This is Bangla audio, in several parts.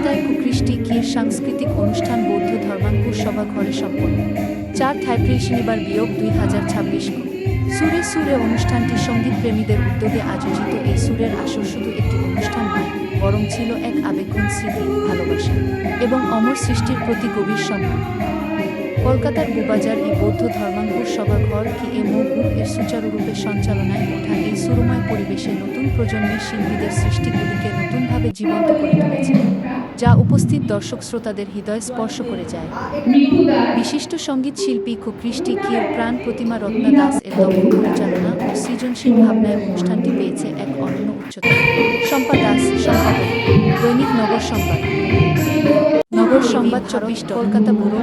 কলকাতায় কুকৃষ্টি কীর সাংস্কৃতিক অনুষ্ঠান বৌদ্ধ ধর্মাঙ্কুর সভাঘরে সম্পন্ন 4 থাইপ্রিল শনিবার বিয়োগ 2026 সুরে সুরে অনুষ্ঠানটি সঙ্গীত প্রেমীদের উদ্যোগে আয়োজিত। এই সুরের আসর শুধু একটি অনুষ্ঠান নয়, বরং ছিল এক আবেগঘন স্মৃতি, ভালোবাসা এবং অমর সৃষ্টির প্রতি গভীর সম্মান। কলকাতার বুবাজার এই বৌদ্ধ ধর্মাঙ্কুর সভাঘর কি এ গ্রুপ এর সুচারুরূপে সঞ্চালনায় ওঠা এই সুরময় পরিবেশে নতুন প্রজন্মের শিল্পীদের সৃষ্টিগুলিকে নতুনভাবে জীবন্ত করে তুলেছে, যা উপস্থিত দর্শক শ্রোতাদের হৃদয় স্পর্শ করে যায়। বিশিষ্ট সঙ্গীত শিল্পী কুকৃষ্টি কীর প্রাণ প্রতিমা রত্না দাস এর দক্ষ পরিচালনা ও সৃজনশীল ভাবনায় অনুষ্ঠানটি পেয়েছে এক অনন্য উচ্চতা। শম্পা দাস, সম্পাদক, দৈনিক নগর সংবাদ। নগর সংবাদ 24, কলকাতা ব্যুরো।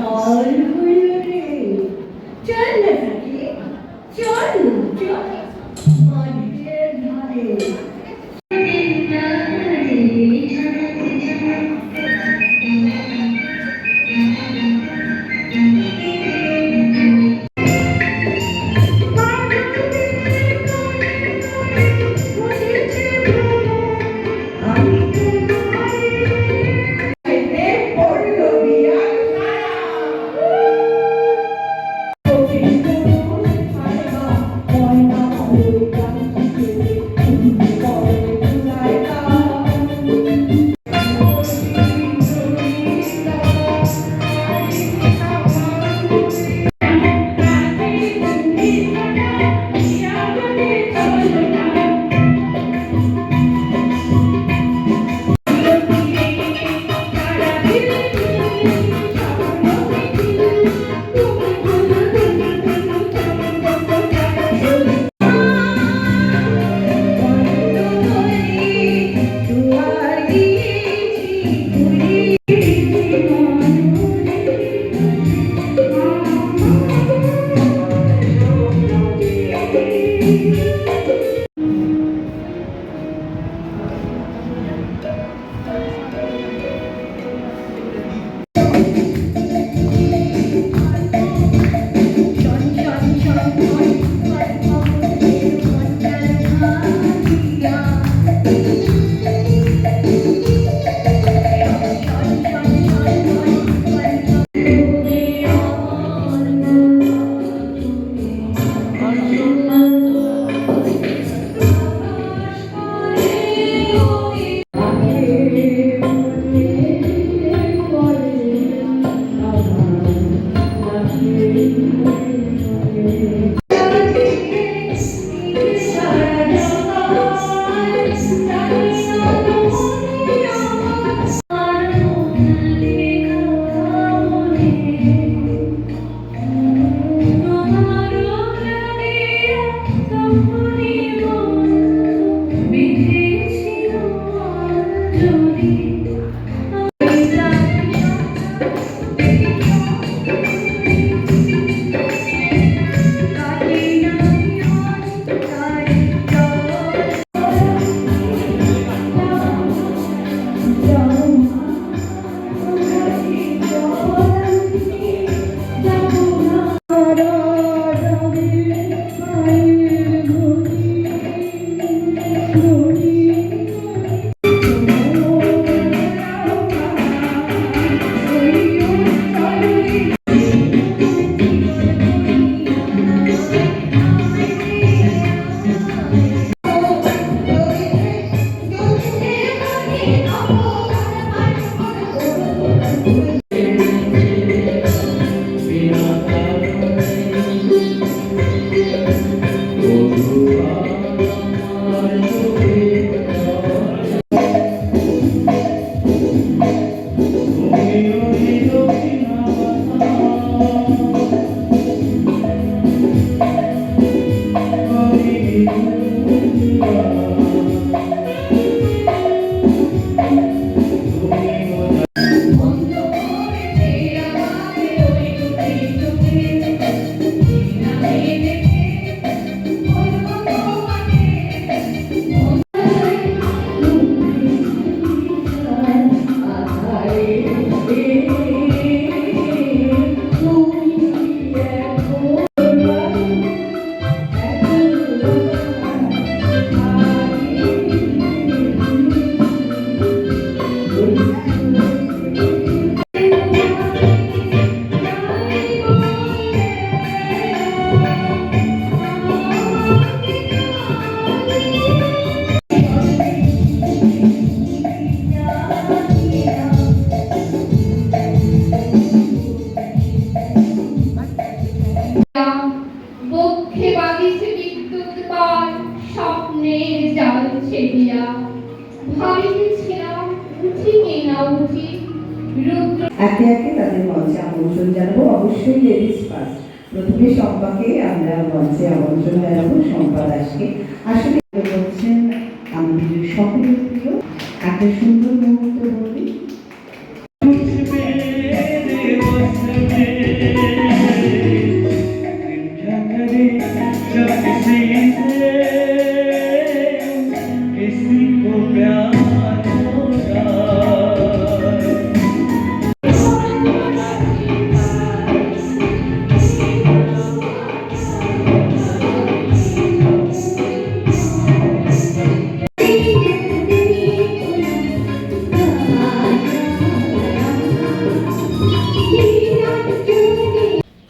ছেদিয়া ভাবিতেছিলাম উঠি কি না উঠি রুদ্র একে একে তাদের মঞ্চে আমন্ত্রণ জানাবো, অবশ্যই লেডিস ফার্স্ট। প্রথমে শম্পাকে আমরা মঞ্চে আমন্ত্রণ জানাবো, শম্পা দাসকে। আসলে বলছেন আমাদের সকলের প্রিয় একটা সুন্দর মুহূর্ত বলি।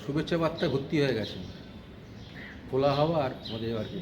শুভেচ্ছা বার্তা ভর্তি হয়ে গেছে, খোলা হওয়া আর মজা আর কি।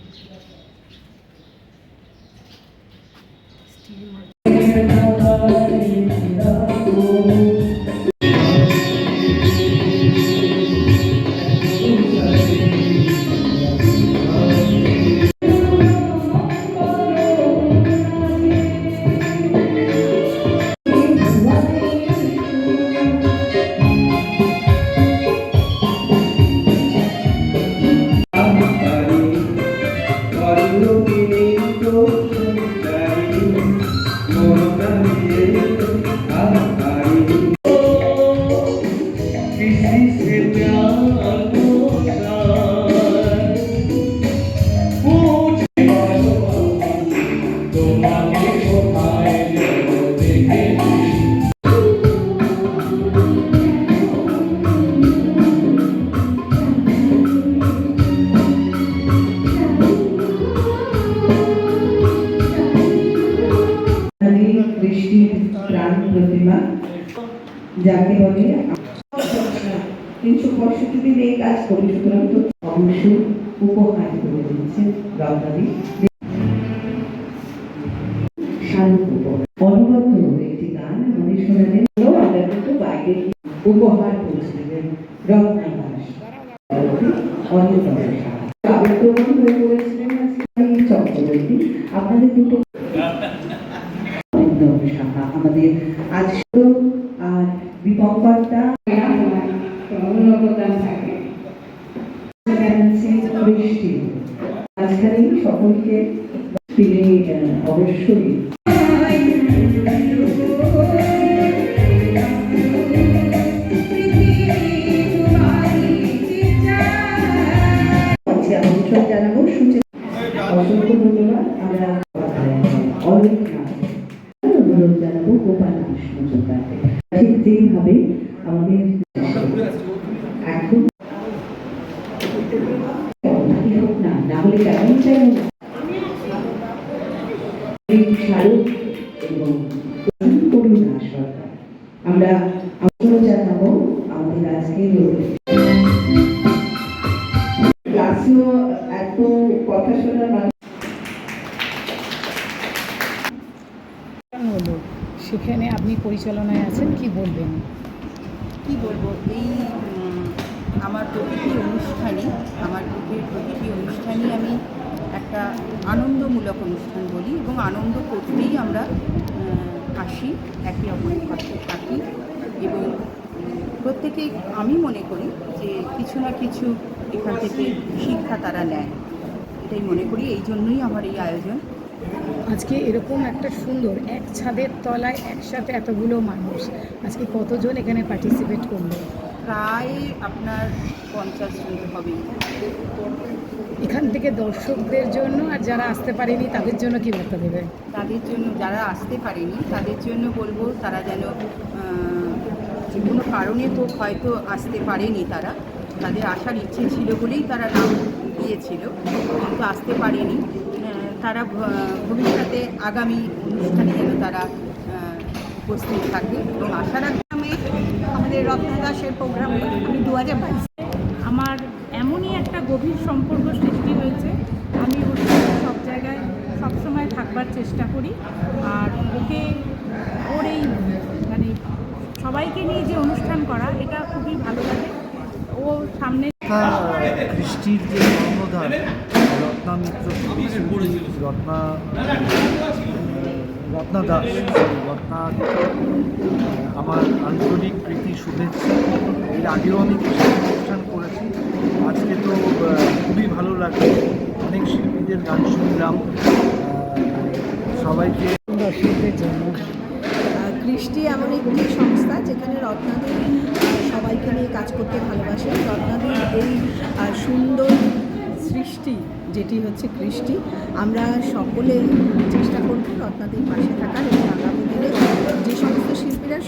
বৃষ্টির প্রাণ প্রতিমা, যাকে বলে 365 দিন এই কাজ করি, সুতরাং তো অবশ্যই উপহার করে দিচ্ছেন রত্নাদি অনবদ্য একটি গান আমাদের শোনালেন। আমরা কিন্তু বাইরে উপহার পৌঁছে দেবেন রত্না দাস, অন্যতম আবেগপ্রবণ হয়ে পড়েছিলেন চক্রবর্তী। আপনাদের দুটো শাখা আমাদের আজ আর বিপঙ্করটা অবদান থাকে। বৃষ্টি মাঝখানে সকলকে তিনি অবশ্যই আমন্ত্রণ জানাবো। অসংখ্য ধন্যবাদ। আমরা অনেক অনুরোধ জানাবো গোপাল কৃষ্ণ চোপাকে, ঠিক যেভাবে আমাদের এখন হোক না, না হলে কেমন চাই না শাহরুখ এবং করুণা সরকার। আমরা আমন্ত্রণ জানাবো আমাদের আজকের ক্লাসেও এত কথা শোনার মানুষ হলো, সেখানে আপনি পরিচালনায় আছেন, কি বলবেন? কি বলবো, এই আমার প্রতিটি অনুষ্ঠানই আমি একটা আনন্দমূলক অনুষ্ঠান বলি এবং আনন্দ করতেই আমরা আসি, একে অপরের পাশে থাকি এবং প্রত্যেকেই আমি মনে করি যে কিছু না কিছু এখান থেকে শিক্ষা তারা নেয়, এটাই মনে করি। এই জন্যই আমার এই আয়োজন। আজকে এরকম একটা সুন্দর এক ছাদের তলায় একসাথে এতগুলো মানুষ, আজকে কতজন এখানে পার্টিসিপেট করলো? প্রায় আপনার 50 জন হবেই। এখান থেকে দর্শকদের জন্য আর যারা আসতে পারেনি তাদের জন্য কি বার্তা দেবে? তাদের জন্য, যারা আসতে পারেনি তাদের জন্য বলবো, তারা যেন যে কোনো কারণে তো হয়তো আসতে পারেনি, তাদের আসার ইচ্ছে ছিল বলেই তারা নাম দিয়েছিল, কিন্তু আসতে পারেনি। তারা ভবিষ্যতে আগামী অনুষ্ঠানে যেন তারা উপস্থিত থাকে এবং আশার আগামী আমাদের রত্না দাসের প্রোগ্রাম আমি 2022 আমার এমনই একটা গভীর সম্পর্ক সৃষ্টি হয়েছে। আমি ওর সব জায়গায় সবসময় থাকবার চেষ্টা করি, আর ওকে ওর এই মানে সবাইকে নিয়ে যে অনুষ্ঠান করা, এটা খুবই ভালো লাগে। ও সামনে বৃষ্টির যে কর্মধার রত্না মিত্র রত্না দাস রত্না আমার আন্তরিক প্রীতি শুভেচ্ছা। এর আগেও আমি কিছু অনুষ্ঠান করেছি, আজকে তো খুবই ভালো লাগে, অনেক শিল্পীদের গান শুনলাম। সবাইকে দর্শকদের জন্য কৃষ্টি এমন একটি সংস্থা যেখানে রত্নাদের সবাইকে নিয়ে কাজ করতে ভালোবাসে। রত্নাদের এই সুন্দর সৃষ্টি যেটি হচ্ছে কৃষ্টি, আমরা সকলে চেষ্টা করব রত্নাদের পাশে থাকার এবং আগামী দিনে যে সমস্ত শিল্পীরা